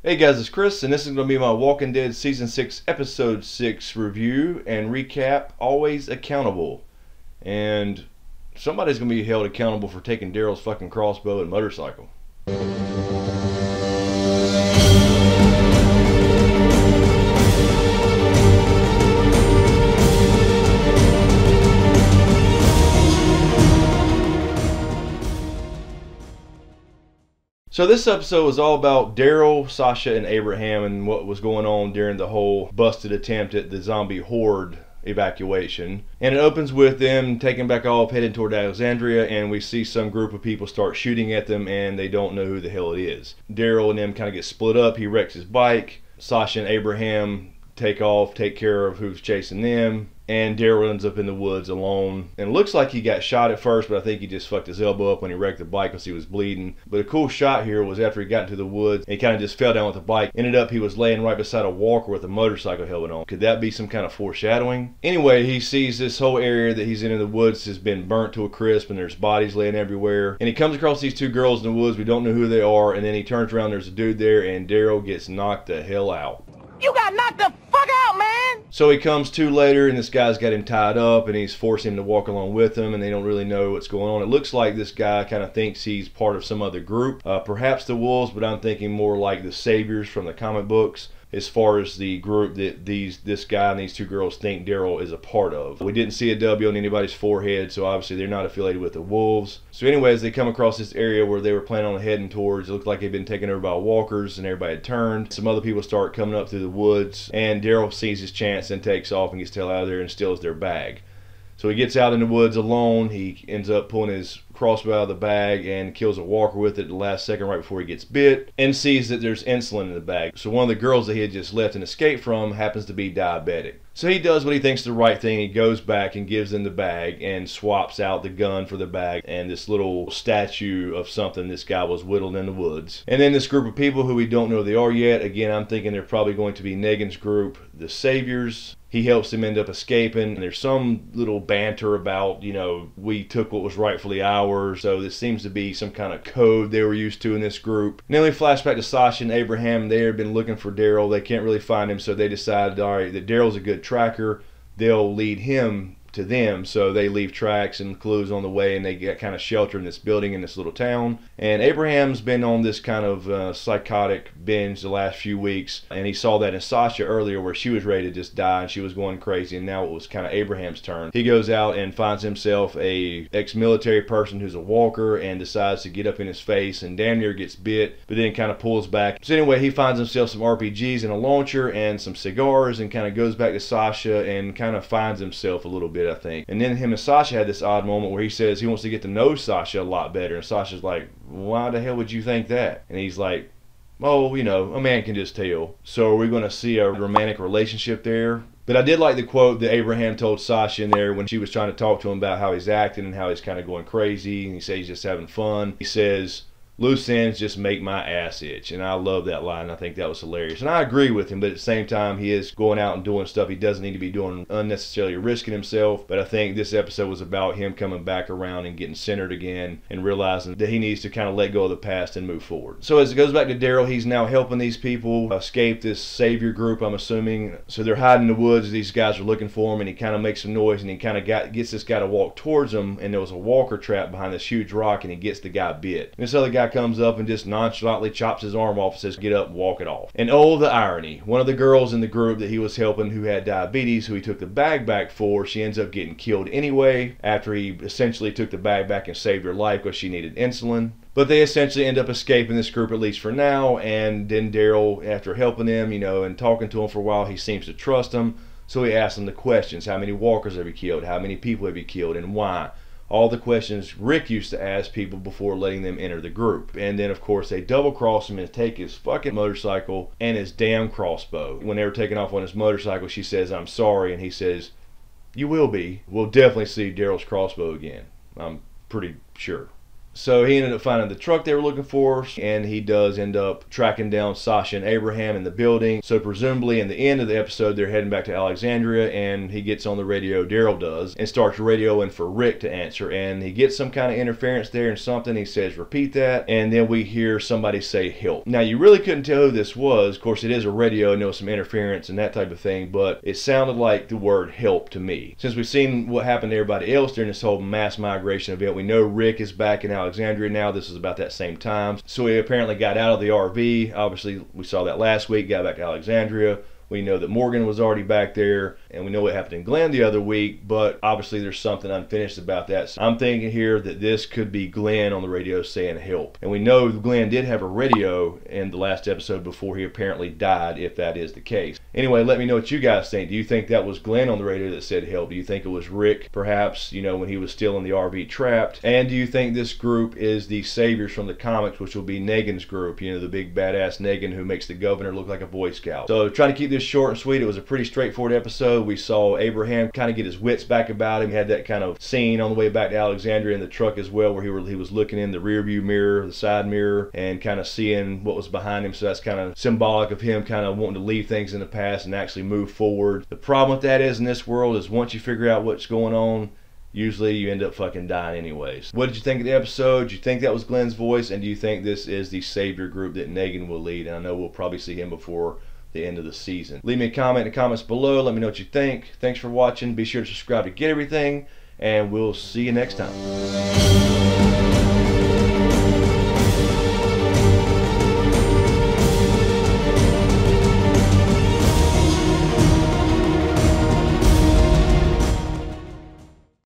Hey guys, it's Chris, and this is going to be my Walking Dead Season 6, Episode 6 review and recap, Always Accountable. And somebody's going to be held accountable for taking Daryl's fucking crossbow and motorcycle. So this episode was all about Daryl, Sasha, and Abraham and what was going on during the whole busted attempt at the zombie horde evacuation. And it opens with them taking back off, heading toward Alexandria, and we see some group of people start shooting at them and they don't know who the hell it is. Daryl and them kind of get split up. He wrecks his bike. Sasha and Abraham take off, take care of who's chasing them, and Daryl ends up in the woods alone. And it looks like he got shot at first, but I think he just fucked his elbow up when he wrecked the bike because he was bleeding. But a cool shot here was after he got into the woods, and he kind of just fell down with the bike. Ended up he was laying right beside a walker with a motorcycle helmet on. Could that be some kind of foreshadowing? Anyway, he sees this whole area that he's in the woods has been burnt to a crisp, and there's bodies laying everywhere. And he comes across these two girls in the woods. We don't know who they are, and then he turns around, there's a dude there, and Daryl gets knocked the hell out. You got knocked the fuck out, man! So he comes to later, and this guy's got him tied up, and he's forcing him to walk along with him, and they don't really know what's going on. It looks like this guy kind of thinks he's part of some other group, perhaps the Wolves, but I'm thinking more like the Saviors from the comic books, as far as the group that this guy and these two girls think Daryl is a part of. We didn't see a W on anybody's forehead, so obviously they're not affiliated with the Wolves. So anyways, they come across this area where they were planning on heading towards. It looked like they'd been taken over by walkers and everybody had turned. Some other people start coming up through the woods, and Daryl sees his chance and takes off and gets the hell out of there and steals their bag. So he gets out in the woods alone. He ends up pulling his crossbow out of the bag and kills a walker with it at the last second right before he gets bit, and sees that there's insulin in the bag. So one of the girls that he had just left and escaped from happens to be diabetic. So he does what he thinks is the right thing. He goes back and gives them the bag and swaps out the gun for the bag and this little statue of something this guy was whittled in the woods. And then this group of people who we don't know who they are yet, again, I'm thinking they're probably going to be Negan's group, the Saviors. He helps them end up escaping. And there's some little banter about, you know, we took what was rightfully ours. So this seems to be some kind of code they were used to in this group. And then we flash back to Sasha and Abraham. They have been looking for Daryl. They can't really find him, so they decided, all right, that Daryl's a good tracker. They'll lead him to them, so they leave tracks and clues on the way, and they get kind of shelter in this building in this little town. And Abraham's been on this kind of psychotic binge the last few weeks, and he saw that in Sasha earlier where she was ready to just die and she was going crazy, and now it was kind of Abraham's turn. He goes out and finds himself a ex-military person who's a walker and decides to get up in his face and damn near gets bit, but then kind of pulls back. So anyway, he finds himself some RPGs and a launcher and some cigars and kind of goes back to Sasha and kind of finds himself a little bit, I think. And then him and Sasha had this odd moment where he says he wants to get to know Sasha a lot better, and Sasha's like, why the hell would you think that? And he's like, oh, you know, a man can just tell. So are we going to see a romantic relationship there? But I did like the quote that Abraham told Sasha in there when she was trying to talk to him about how he's acting and how he's kind of going crazy, and he says he's just having fun. He says, loose ends just make my ass itch. And I love that line. I think that was hilarious. And I agree with him, but at the same time, he is going out and doing stuff he doesn't need to be doing, unnecessarily risking himself. But I think this episode was about him coming back around and getting centered again and realizing that he needs to kind of let go of the past and move forward. So as it goes back to Daryl, he's now helping these people escape this Savior group, I'm assuming. So they're hiding in the woods. These guys are looking for him, and he kind of makes some noise, and he kind of gets this guy to walk towards him, and there was a walker trap behind this huge rock, and he gets the guy bit. And this other guy comes up and just nonchalantly chops his arm off and says, get up and walk it off. And oh, the irony. One of the girls in the group that he was helping who had diabetes, who he took the bag back for, she ends up getting killed anyway after he essentially took the bag back and saved her life because she needed insulin. But they essentially end up escaping this group, at least for now. And then Daryl, after helping them, you know, and talking to him for a while, he seems to trust them. So he asks them the questions. How many walkers have you killed? How many people have you killed? And why? All the questions Rick used to ask people before letting them enter the group. And then, of course, they double-cross him and take his fucking motorcycle and his damn crossbow. When they were taking off on his motorcycle, she says, I'm sorry, and he says, you will be. We'll definitely see Daryl's crossbow again. I'm pretty sure. So he ended up finding the truck they were looking for, and he does end up tracking down Sasha and Abraham in the building. So presumably in the end of the episode, they're heading back to Alexandria, and he gets on the radio, Daryl does, and starts radioing for Rick to answer. And he gets some kind of interference there and something. He says, repeat that. And then we hear somebody say, help. Now, you really couldn't tell who this was. Of course, it is a radio, and there was some interference and that type of thing, but it sounded like the word help to me. Since we've seen what happened to everybody else during this whole mass migration event, we know Rick is back in Alexandria now. This is about that same time. So he apparently got out of the RV. Obviously, we saw that last week, got back to Alexandria. We know that Morgan was already back there, and we know what happened in Glenn the other week, but obviously there's something unfinished about that. So I'm thinking here that this could be Glenn on the radio saying help. And we know Glenn did have a radio in the last episode before he apparently died, if that is the case. Anyway, let me know what you guys think. Do you think that was Glenn on the radio that said help? Do you think it was Rick, perhaps, you know, when he was still in the RV trapped? And do you think this group is the saviors from the comics, which will be Negan's group, you know, the big badass Negan who makes the governor look like a Boy Scout? So trying to keep this short and sweet. It was a pretty straightforward episode. We saw Abraham kind of get his wits back about him. He had that kind of scene on the way back to Alexandria in the truck as well, where he was looking in the rear view mirror, the side mirror, and kind of seeing what was behind him. So that's kind of symbolic of him kind of wanting to leave things in the past and actually move forward. The problem with that is, in this world, is once you figure out what's going on, usually you end up fucking dying anyways. What did you think of the episode? Do you think that was Glenn's voice? And do you think this is the savior group that Negan will lead? And I know we'll probably see him before the end of the season. Leave me a comment in the comments below. Let me know what you think. Thanks for watching. Be sure to subscribe to get everything, and we'll see you next time.